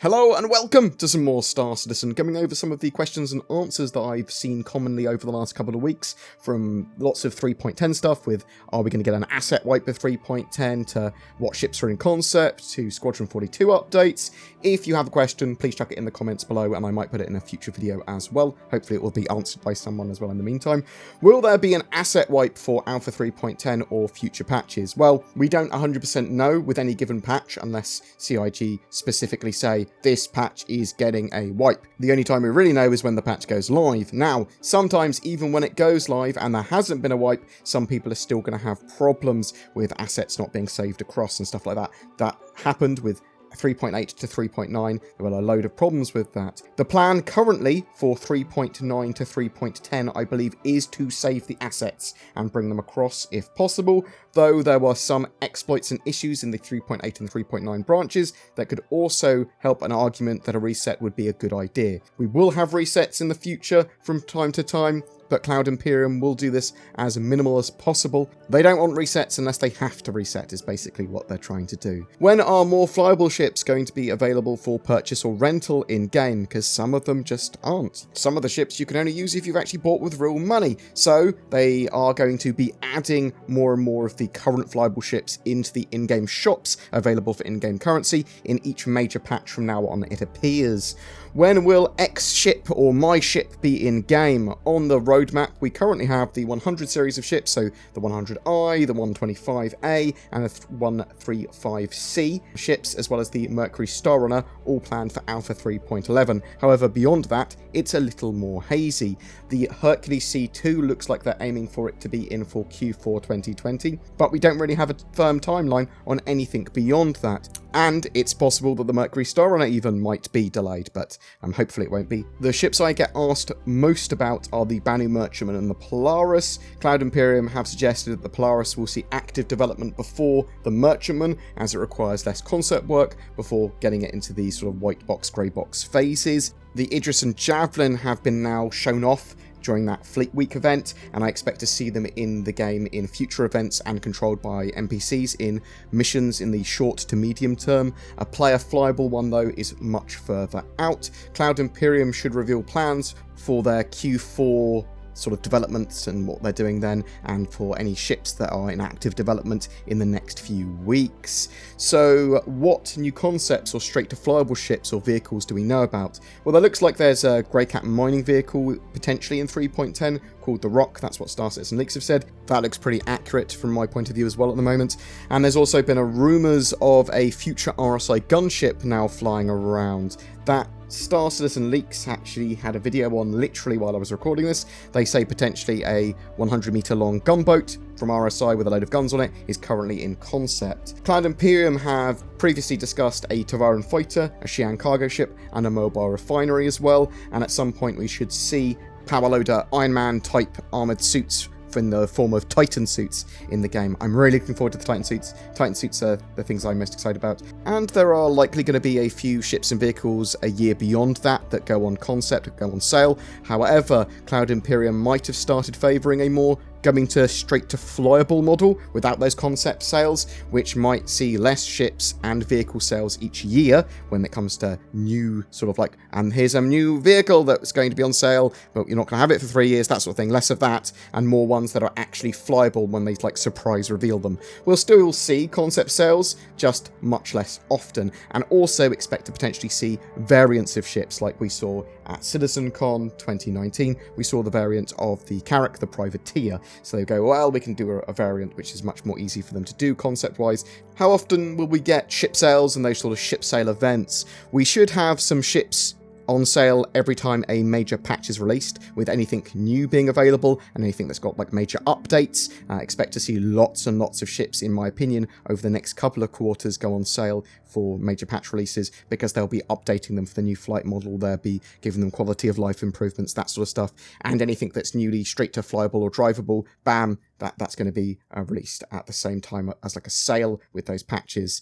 Hello and welcome to some more Star Citizen, coming over some of the questions and answers that I've seen commonly over the last couple of weeks from lots of 3.10 stuff with are we going to get an asset wipe with 3.10 to what ships are in concept to Squadron 42 updates. If you have a question, please chuck it in the comments below and I might put it in a future video as well. Hopefully it will be answered by someone as well in the meantime. Will there be an asset wipe for Alpha 3.10 or future patches? Well, we don't 100% know with any given patch unless CIG specifically say this patch is getting a wipe. The only time we really know is when the patch goes live. Now, sometimes even when it goes live and there hasn't been a wipe, some people are still going to have problems with assets not being saved across and stuff like that. That happened with 3.8 to 3.9, there were a load of problems with that. The plan currently for 3.9 to 3.10, I believe, is to save the assets and bring them across if possible, though there were some exploits and issues in the 3.8 and 3.9 branches that could also help an argument that a reset would be a good idea. We will have resets in the future from time to time, but Cloud Imperium will do this as minimal as possible. They don't want resets unless they have to reset, is basically what they're trying to do. When are more flyable ships going to be available for purchase or rental in-game? Because some of them just aren't. Some of the ships you can only use if you've actually bought with real money. So they are going to be adding more and more of the current flyable ships into the in-game shops available for in-game currency in each major patch from now on, it appears. When will X ship or my ship be in-game? On the roadmap, we currently have the 100 series of ships, so the 100I, the 125A, and the 135C ships, as well as the Mercury Starrunner, all planned for Alpha 3.11. However, beyond that, it's a little more hazy. The Hercules C2 looks like they're aiming for it to be in for Q4 2020, but we don't really have a firm timeline on anything beyond that. And it's possible that the Mercury Starrunner even might be delayed, but hopefully it won't be. The ships I get asked most about are the Banu Merchantman and the Polaris. Cloud Imperium have suggested that the Polaris will see active development before the Merchantman, as it requires less concept work before getting it into these sort of white box, grey box phases. The Idris and Javelin have been now shown off during that Fleet Week event, and I expect to see them in the game in future events and controlled by NPCs in missions in the short to medium term. A player flyable one, though, is much further out. Cloud Imperium should reveal plans for their Q4 sort of developments and what they're doing then, and for any ships that are in active development in the next few weeks. So what new concepts or straight to flyable ships or vehicles do we know about? Well, there looks like there's a Greycat mining vehicle potentially in 3.10 called the Rock. That's what Star Citizen Leaks have said. That looks pretty accurate from my point of view as well at the moment. And there's also been rumours of a future RSI gunship now flying around. That Star Citizen Leaks actually had a video on literally while I was recording this. They say potentially a 100-meter long gunboat from RSI with a load of guns on it is currently in concept. Cloud Imperium have previously discussed a Tavaran fighter, a Xi'an cargo ship, and a mobile refinery as well, and at some point we should see power loader Iron Man type armoured suits in the form of Titan suits in the game. I'm really looking forward to the Titan suits. Titan suits are the things I'm most excited about. And there are likely going to be a few ships and vehicles a year beyond that that go on concept, go on sale. However, Cloud Imperium might have started favouring a more going to straight to flyable model without those concept sales, which might see less ships and vehicle sales each year when it comes to new sort of like, and here's a new vehicle that's going to be on sale, but you're not going to have it for 3 years, that sort of thing. Less of that and more ones that are actually flyable when they like surprise reveal them. We'll still see concept sales, just much less often, and also expect to potentially see variants of ships like we saw at CitizenCon 2019. We saw the variant of the Carrack, the Privateer. So they go, well, we can do a variant which is much more easy for them to do concept-wise. How often will we get ship sales and those sort of ship sale events? We should have some ships on sale every time a major patch is released, with anything new being available and anything that's got like major updates. Expect to see lots and lots of ships, in my opinion, over the next couple of quarters go on sale for major patch releases, because they'll be updating them for the new flight model, they'll be giving them quality of life improvements, that sort of stuff, and anything that's newly straight to flyable or drivable, bam, that's going to be released at the same time as like a sale with those patches.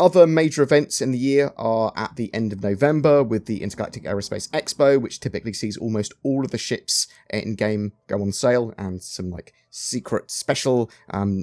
Other major events in the year are at the end of November with the Intergalactic Aerospace Expo, which typically sees almost all of the ships in-game go on sale, and some like secret special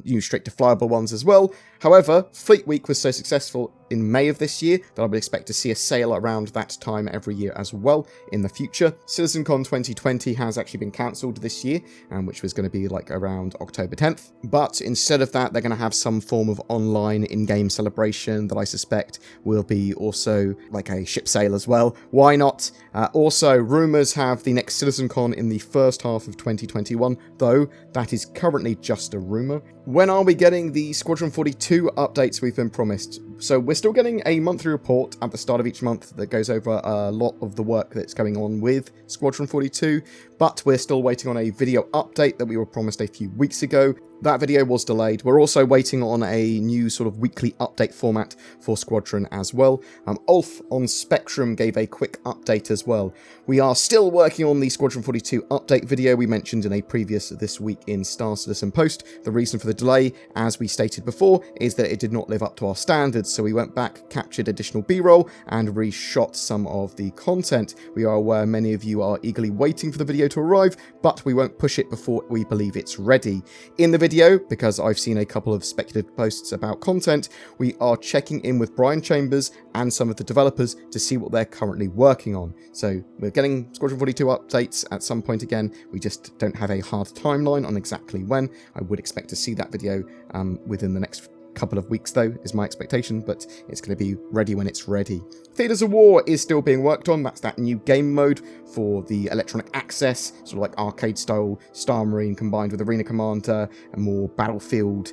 new straight to flyable ones as well. However, Fleet Week was so successful in May of this year, that I would expect to see a sale around that time every year as well in the future. CitizenCon 2020 has actually been cancelled this year, which was going to be like around October 10th. But instead of that, they're going to have some form of online in-game celebration that I suspect will be also like a ship sale as well. Why not? Also, rumours have the next CitizenCon in the first half of 2021, though that is currently just a rumour. When are we getting the Squadron 42 updates we've been promised? So we're still getting a monthly report at the start of each month that goes over a lot of the work that's going on with Squadron 42, but we're still waiting on a video update that we were promised a few weeks ago. That video was delayed. We're also waiting on a new sort of weekly update format for Squadron as well. Ulf on Spectrum gave a quick update as well. We are still working on the Squadron 42 update video we mentioned in a previous This Week in Star Citizen post. The reason for the delay, as we stated before, is that it did not live up to our standards, so we went back, captured additional B-roll, and reshot some of the content. We are aware many of you are eagerly waiting for the video to arrive, but we won't push it before we believe it's ready. In the video, because I've seen a couple of speculative posts about content, we are checking in with Brian Chambers and some of the developers to see what they're currently working on. So we're getting Squadron 42 updates at some point again. We just don't have a hard timeline on exactly when. I would expect to see that video within the next couple of weeks, though, is my expectation, but it's going to be ready when it's ready. Theatres of War is still being worked on. That's that new game mode for the electronic access, sort of like arcade-style Star Marine combined with Arena Commander and more battlefield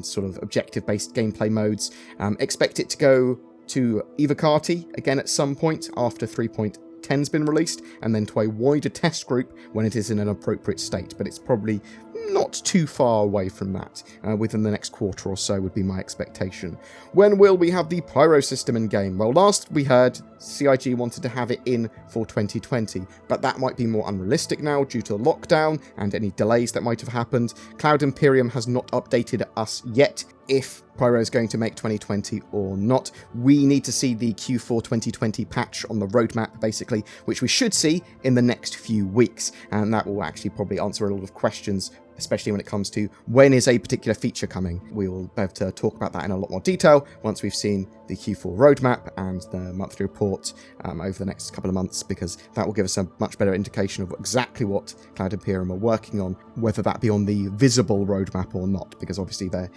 sort of objective-based gameplay modes. Expect it to go to EVOCATI again at some point after 3.10's been released, and then to a wider test group when it is in an appropriate state, but it's probably not too far away from that. Within the next quarter or so would be my expectation. When will we have the Pyro system in game? Well, last we heard, CIG wanted to have it in for 2020, but that might be more unrealistic now due to lockdown and any delays that might have happened. Cloud Imperium has not updated us yet if Pyro is going to make 2020 or not. We need to see the Q4 2020 patch on the roadmap, basically, which we should see in the next few weeks, and that will actually probably answer a lot of questions, especially when it comes to when is a particular feature coming. We will be able to talk about that in a lot more detail once we've seen the Q4 roadmap and the monthly report over the next couple of months, because that will give us a much better indication of exactly what Cloud Imperium are working on, whether that be on the visible roadmap or not, because obviously they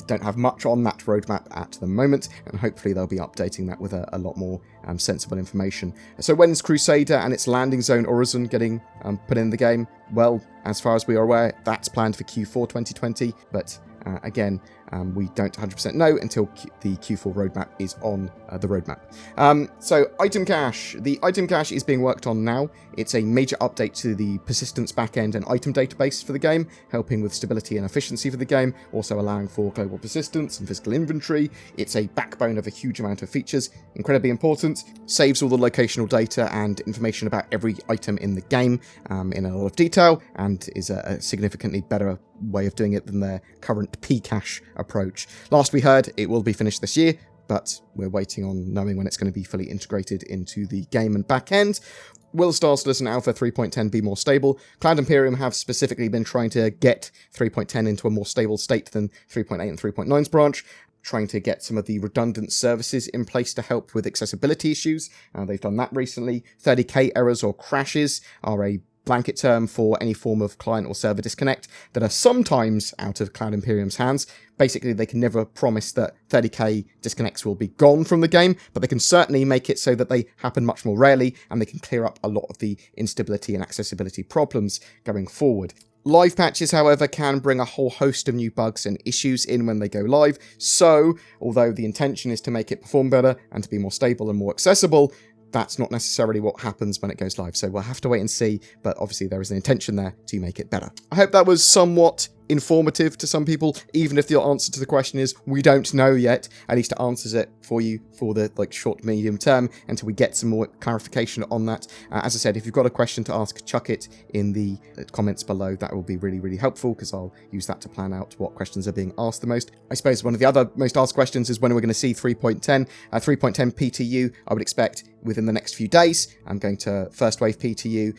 don't have much on that roadmap at the moment, and hopefully they'll be updating that with a lot more sensible information. So when's Crusader and its landing zone Horizon getting put in the game? Well, as far as we are aware, that's planned for Q4 2020, but again, we don't 100% know until the Q4 roadmap is on the roadmap. So item cache. The item cache is being worked on now. It's a major update to the persistence backend and item database for the game, helping with stability and efficiency for the game, also allowing for global persistence and physical inventory. It's a backbone of a huge amount of features, incredibly important, saves all the locational data and information about every item in the game in a lot of detail, and is a significantly better way of doing it than their current P-cache approach. Last we heard, it will be finished this year, but we're waiting on knowing when it's going to be fully integrated into the game and back end. Will Star Citizen Alpha 3.10 be more stable? Cloud Imperium have specifically been trying to get 3.10 into a more stable state than 3.8 and 3.9's branch, trying to get some of the redundant services in place to help with accessibility issues. They've done that recently. 30k errors or crashes are a blanket term for any form of client or server disconnect that are sometimes out of Cloud Imperium's hands. Basically, they can never promise that 30k disconnects will be gone from the game, but they can certainly make it so that they happen much more rarely, and they can clear up a lot of the instability and accessibility problems going forward. Live patches, however, can bring a whole host of new bugs and issues in when they go live, so although the intention is to make it perform better and to be more stable and more accessible, that's not necessarily what happens when it goes live, so we'll have to wait and see, but obviously there is an intention there to make it better. I hope that was somewhat informative to some people, even if the answer to the question is we don't know yet. At least it answers it for you for the short medium term until we get some more clarification on that. As I said, if you've got a question to ask, chuck it in the comments below. That will be really helpful, because I'll use that to plan out what questions are being asked the most. I suppose one of the other most asked questions is when we're going to see 3.10 PTU. I would expect within the next few days. I'm going to first wave PTU.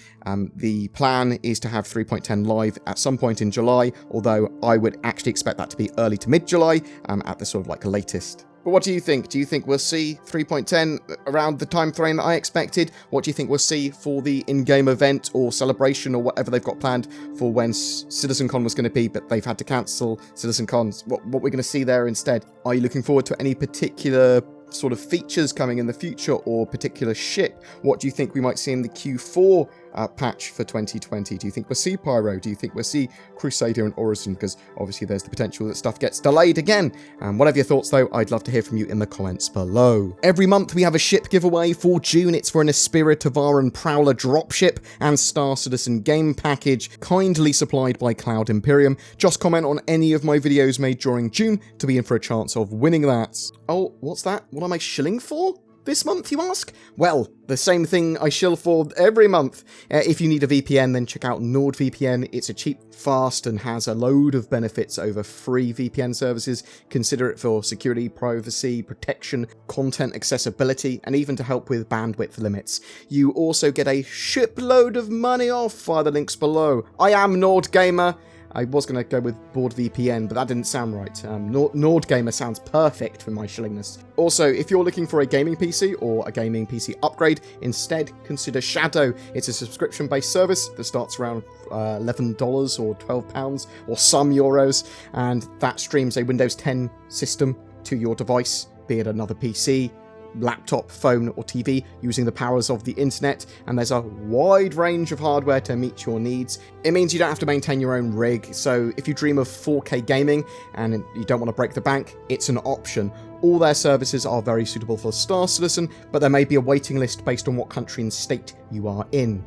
The plan is to have 3.10 live at some point in July, although I would actually expect that to be early to mid-July at the sort of latest. But what do you think? Do you think we'll see 3.10 around the time frame that I expected? What do you think we'll see for the in-game event or celebration or whatever they've got planned for when CitizenCon was going to be, but they've had to cancel CitizenCon? What we're going to see there instead? Are you looking forward to any particular sort of features coming in the future or particular ship? What do you think we might see in the Q4 patch for 2020? Do you think we'll see Pyro? Do you think we'll see Crusader and Orison? Because obviously there's the potential that stuff gets delayed again. Whatever your thoughts though, I'd love to hear from you in the comments below. Every month we have a ship giveaway. For June it's for an Aspira Tavaran Prowler dropship and Star Citizen game package, kindly supplied by Cloud Imperium. Just comment on any of my videos made during June to be in for a chance of winning that. Oh, what's that? What am I shilling for this month, you ask? Well, the same thing I shill for every month. If you need a VPN, then check out NordVPN. It's a cheap, fast, and has a load of benefits over free VPN services. Consider it for security, privacy, protection, content accessibility, and even to help with bandwidth limits. You also get a shipload of money off via the links below. I am BoredGamer. I was going to go with BoredVPN, but that didn't sound right. BoredGamer sounds perfect for my shillingness. Also, if you're looking for a gaming PC or a gaming PC upgrade, instead consider Shadow. It's a subscription-based service that starts around $11 or £12 or some euros, and that streams a Windows 10 system to your device, be it another PC, laptop, phone or TV, using the powers of the internet, and there's a wide range of hardware to meet your needs. It means you don't have to maintain your own rig, so if you dream of 4K gaming and you don't want to break the bank, it's an option. All their services are very suitable for Star Citizen, but there may be a waiting list based on what country and state you are in.